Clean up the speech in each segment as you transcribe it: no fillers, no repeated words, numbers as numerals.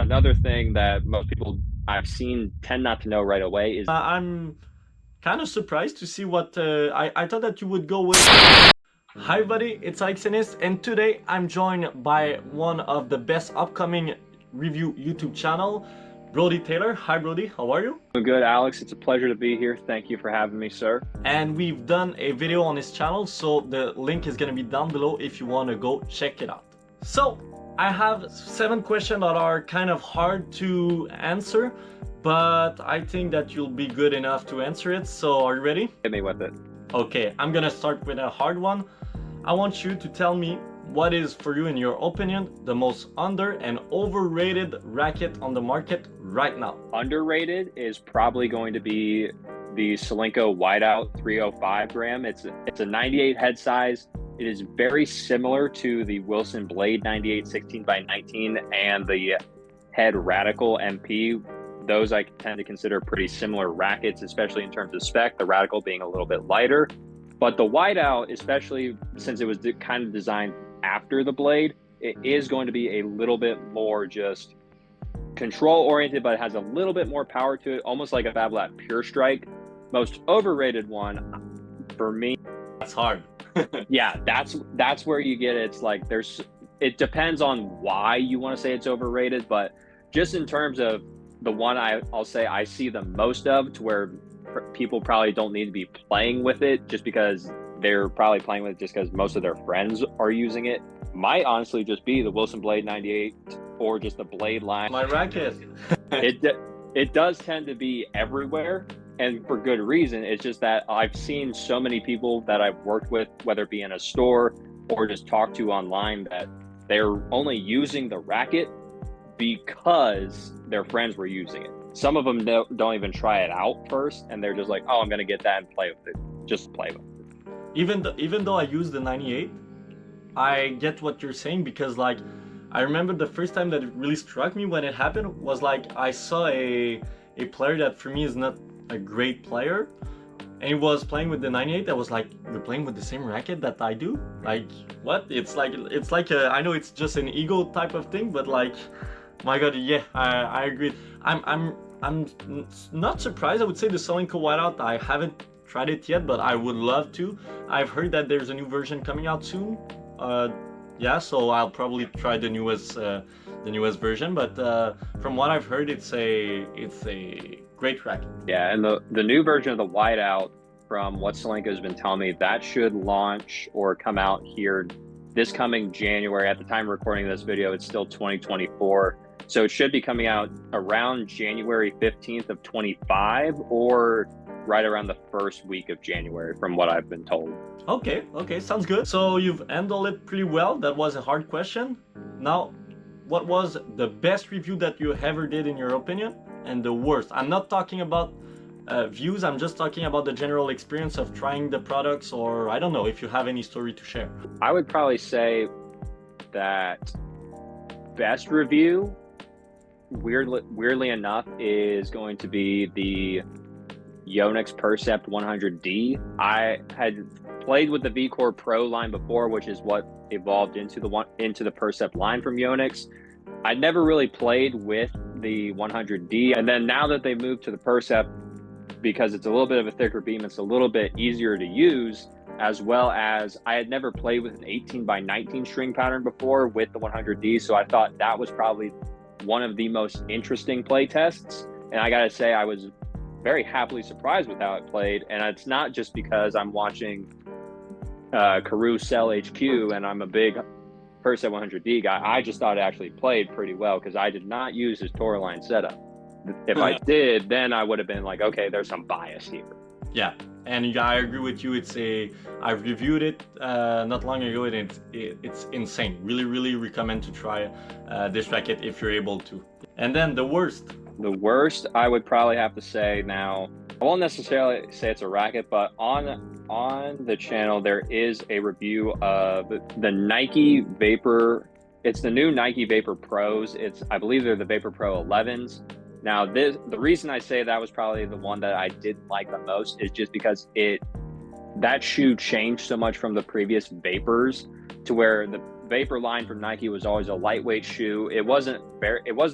another thing that most people I've seen tend not to know right away is I'm kind of surprised to see what I thought that you would go with. Hi buddy, it's Alexanis, and today I'm joined by one of the best upcoming review YouTube channel, Brody Taylor. Hi Brody, how are you? good, Alex. It's a pleasure to be here. Thank you for having me, sir. And we've done a video on his channel, so the link is gonna be down below if you want to go check it out. So I have 7 questions that are kind of hard to answer, but I think that you'll be good enough to answer it. So are you ready? Hit me with it. Okay, I'm gonna start with a hard one. I want you to tell me what is, for you, in your opinion, the most under and overrated racket on the market right now. Underrated is probably going to be the Solinco Whiteout 305 gram. It's a 98 head size. It is very similar to the Wilson Blade 98 16x19 and the Head Radical MP. Those I tend to consider pretty similar rackets, especially in terms of spec, the Radical being a little bit lighter. But the Whiteout, especially since it was kind of designed after the Blade, it is going to be a little bit more just control oriented, but it has a little bit more power to it, almost like a Babolat Pure Strike. Most overrated one for me. That's hard. Yeah, that's where you get it. It's like it depends on why you want to say it's overrated, but just in terms of the one I'll say I see the most of, to where people probably don't need to be playing with it just because they're probably playing with it just because most of their friends are using it, might honestly just be the Wilson Blade 98 or just the Blade line. My racket. It does tend to be everywhere, and for good reason. It's just that I've seen so many people that I've worked with, whether it be in a store or just talked to online, that they're only using the racket because their friends were using it. Some of them don't even try it out first, and they're just like, oh, I'm gonna get that and play with it. Just play with it. Even though I use the 98, I get what you're saying, because like I remember the first time that it really struck me when it happened was like I saw a player that for me is not a great player, and he was playing with the 98. I was like, you're playing with the same racket that I do? Like, what? It's like I know it's just an ego type of thing, but like, my god, yeah, I agree. I'm not surprised. I would say the Solinco Whiteout, I haven't tried it yet, but I would love to. I've heard that there's a new version coming out soon. Yeah, so I'll probably try the newest version. But from what I've heard, it's a great racket. Yeah, and the new version of the Whiteout, from what Solinco has been telling me, that should launch or come out here this coming January. At the time of recording this video, it's still 2024. So it should be coming out around January 15th of 25, or right around the first week of January, from what I've been told. Okay, sounds good. So you've handled it pretty well. That was a hard question. Now, what was the best review that you ever did in your opinion, and the worst? I'm not talking about views, I'm just talking about the general experience of trying the products, or I don't know if you have any story to share. I would probably say that best review, weirdly enough, is going to be the Yonex Percept 100D. I had played with the VCore Pro line before, which is what evolved into the Percept line from Yonex. I'd never really played with the 100D, and then now that they moved to the Percept, because it's a little bit of a thicker beam, it's a little bit easier to use, as well as I had never played with an 18x19 string pattern before with the 100D, so I thought that was probably one of the most interesting play tests. And I gotta say, I was very happily surprised with how it played. And it's not just because I'm watching Carew Cell HQ and I'm a big Percept 100D guy. I just thought it actually played pretty well, because I did not use his Tourline setup. If I did, then I would have been like, okay, there's some bias here. Yeah, and I agree with you. I've reviewed it not long ago, and it's insane. Really recommend to try this racket if you're able to. And then the worst. The worst, I would probably have to say, now, I won't necessarily say it's a racket, but on the channel there is a review of the Nike Vapor. It's the new Nike Vapor Pros. I believe they're the Vapor Pro 11s. Now, the reason I say that was probably the one that I didn't like the most is just because that shoe changed so much from the previous Vapors, to where Vapor line from Nike was always a lightweight shoe. It wasn't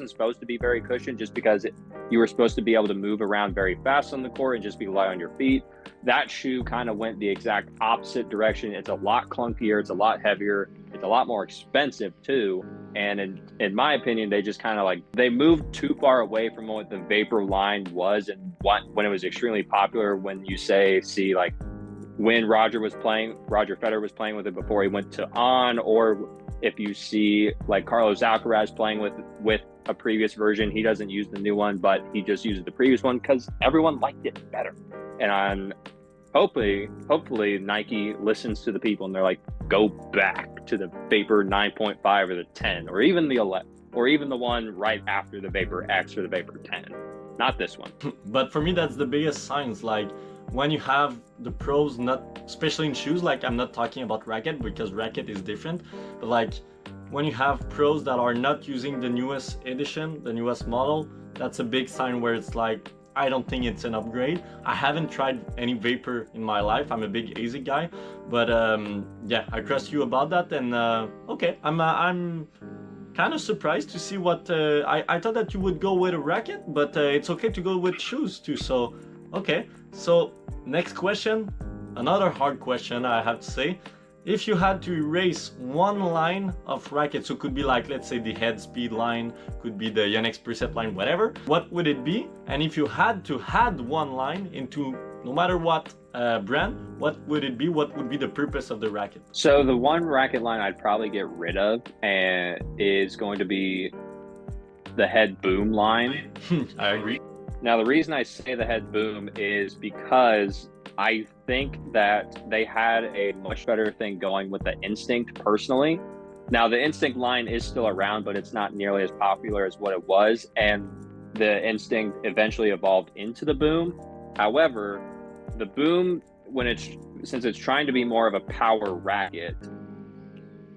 supposed to be very cushioned, just because you were supposed to be able to move around very fast on the court and just be light on your feet. That shoe kind of went the exact opposite direction. It's a lot clunkier. It's a lot heavier. It's a lot more expensive too. And in my opinion, they just kind of like, they moved too far away from what the Vapor line was, and when it was extremely popular. When you see like when Roger Federer was playing with it before he went to On, or if you see like Carlos Alcaraz playing with a previous version, he doesn't use the new one, but he just uses the previous one because everyone liked it better. And hopefully Nike listens to the people and they're like, go back to the Vapor 9.5 or the 10, or even the 11, or even the one right after the Vapor X or the Vapor 10, not this one. But for me, that's the biggest signs. Like when you have the pros, not especially in shoes, like I'm not talking about Racket because Racket is different, but like when you have pros that are not using the newest edition, the newest model, that's a big sign where it's like, I don't think it's an upgrade. I haven't tried any Vapor in my life. I'm a big ASIC guy, but yeah, I trust you about that. And okay, I'm kind of surprised to see what I thought that you would go with a Racket, but it's okay to go with shoes too. So okay, so next question, another hard question I have to say. If you had to erase one line of Racket, so it could be like, let's say the head speed line, could be the Yonex Percept line, whatever, what would it be? And if you had to add one line into no matter what brand, what would it be? What would be the purpose of the Racket? So the one Racket line I'd probably get rid of and is going to be the head boom line. I agree. Now, the reason I say the head boom is because I think that they had a much better thing going with the Instinct personally. Now, the Instinct line is still around, but it's not nearly as popular as what it was. And the Instinct eventually evolved into the boom. However, the boom, since it's trying to be more of a power racket,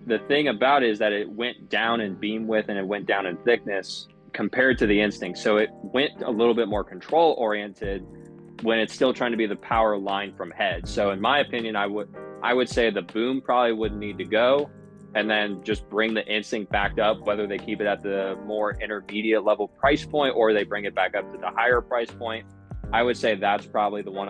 the thing about it is that it went down in beam width and it went down in thickness compared to the Instinct. So it went a little bit more control oriented when it's still trying to be the power line from head. So in my opinion, I would say the boom probably wouldn't need to go, and then just bring the Instinct back up, whether they keep it at the more intermediate level price point or they bring it back up to the higher price point. I would say that's probably the one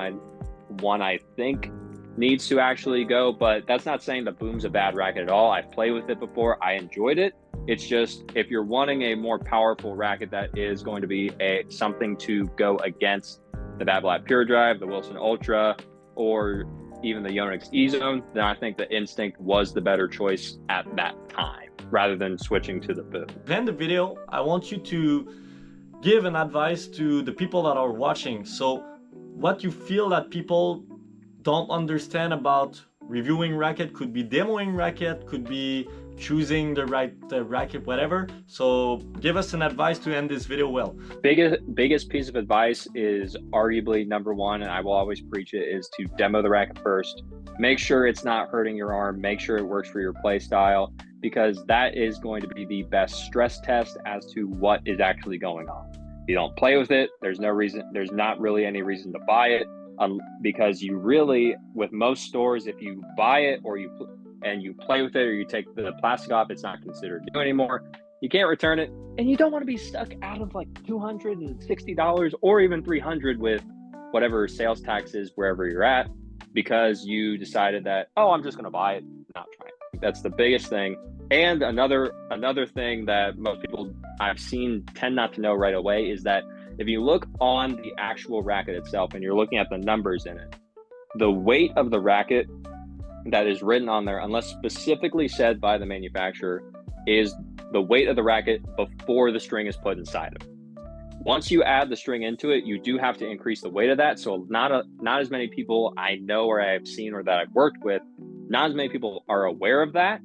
I think needs to actually go, but that's not saying the boom's a bad racket at all. I've played with it before. I enjoyed it. It's just, if you're wanting a more powerful racket that is going to be something to go against the Bad Black Pure Drive, the Wilson Ultra, or even the Yonex E-Zone, then I think the Instinct was the better choice at that time, rather than switching to the boom. To end the video, I want you to give an advice to the people that are watching. So what you feel that people don't understand about reviewing racket, could be demoing racket, could be choosing the right racket, whatever. So give us an advice to end this video well. Biggest piece of advice is arguably number one, and I will always preach it, is to demo the racket first. Make sure it's not hurting your arm. Make sure it works for your play style, because that is going to be the best stress test as to what is actually going on. If you don't play with it, there's not really any reason to buy it, because you really, with most stores, if you buy it or you play with it, or you take the plastic off, it's not considered new anymore. You can't return it, and you don't want to be stuck out of like $260 or even $300 with whatever sales tax is wherever you're at, because you decided that, oh, I'm just going to buy it, not try it. That's the biggest thing. And another thing that most people I've seen tend not to know right away is that if you look on the actual racket itself and you're looking at the numbers in it, the weight of the racket that is written on there, unless specifically said by the manufacturer, is the weight of the racket before the string is put inside of it. Once you add the string into it, you do have to increase the weight of that. So not as many people I know or I've seen or that I've worked with, not as many people are aware of that.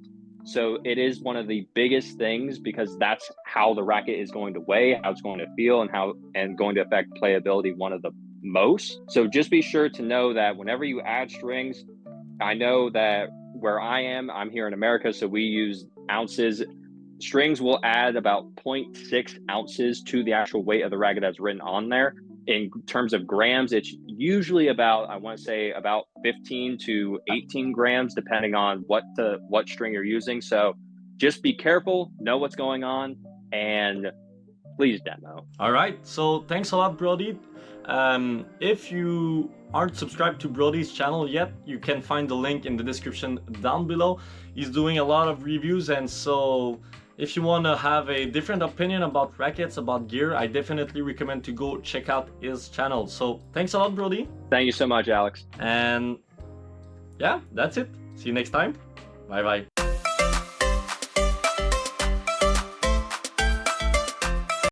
So it is one of the biggest things, because that's how the racket is going to weigh, how it's going to feel, and going to affect playability one of the most. So just be sure to know that whenever you add strings, I know that where I'm here in America, so we use ounces. Strings will add about 0.6 ounces to the actual weight of the racket that's written on there. In terms of grams, it's usually about, I want to say about 15 to 18 grams, depending on what string you're using. So just be careful, know what's going on, and please demo. All right, so thanks a lot, Brody. If you aren't subscribed to Brody's channel yet, you can find the link in the description down below. He's doing a lot of reviews, and so if you want to have a different opinion about rackets, about gear, I definitely recommend to go check out his channel. So thanks a lot, Brody. Thank you so much, Alex. And yeah, that's it. See you next time. Bye bye.